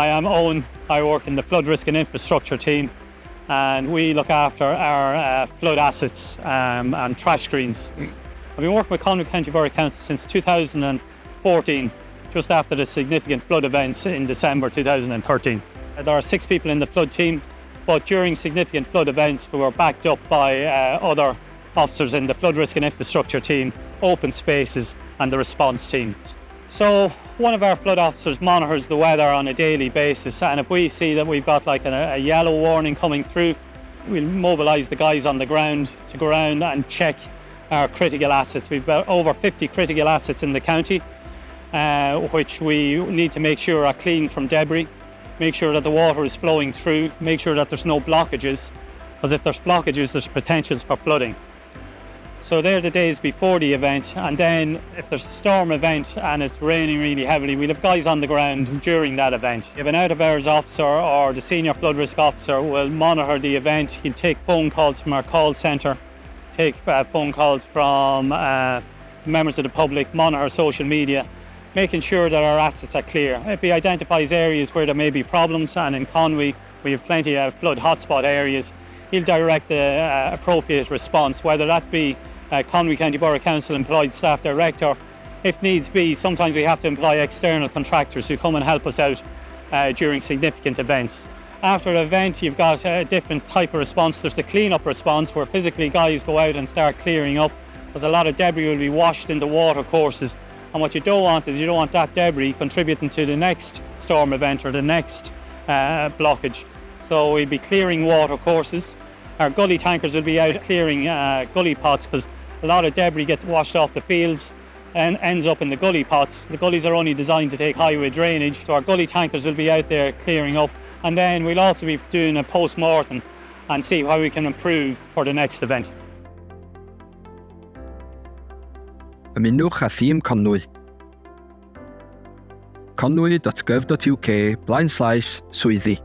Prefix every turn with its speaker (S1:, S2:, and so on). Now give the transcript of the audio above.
S1: I am Owen. I work in the flood risk and infrastructure team, and we look after our flood assets and trash screens. I've been working with Conwy County Borough Council since 2014, just after the significant flood events in December 2013. There are 6 people in the flood team, but during significant flood events we were backed up by other officers in the flood risk and infrastructure team, open spaces and the response team. So one of our flood officers monitors the weather on a daily basis, and if we see that we've got like a yellow warning coming through, we'll mobilise the guys on the ground to go around and check our critical assets. We've got over 50 critical assets in the county, which we need to make sure are clean from debris, make sure that the water is flowing through, make sure that there's no blockages, because if there's blockages there's potentials for flooding. So they're the days before the event, and then if there's a storm event and it's raining really heavily, we'll have guys on the ground during that event. If an out-of-hours officer or the senior flood risk officer will monitor the event, he'll take phone calls from our call centre, take phone calls from members of the public, monitor social media, making sure that our assets are clear. If he identifies areas where there may be problems, and in Conwy we have plenty of flood hotspot areas, he'll direct the appropriate response, whether that be Conwy County Borough Council employed staff direct, or if needs be, sometimes we have to employ external contractors who come and help us out during significant events. After an event you've got a different type of response. There's the clean-up response, where physically guys go out and start clearing up, because a lot of debris will be washed into water courses, and what you don't want is you don't want that debris contributing to the next storm event or the next blockage. So we'll be clearing water courses. Our gully tankers will be out clearing gully pots, because a lot of debris gets washed off the fields and ends up in the gully pots. The gullies are only designed to take highway drainage, so our gully tankers will be out there clearing up. And then we'll also be doing a post-mortem and see how we can improve for the next event.
S2: Ymunwch â thîm Conwy. conwy.gov.uk/swyddi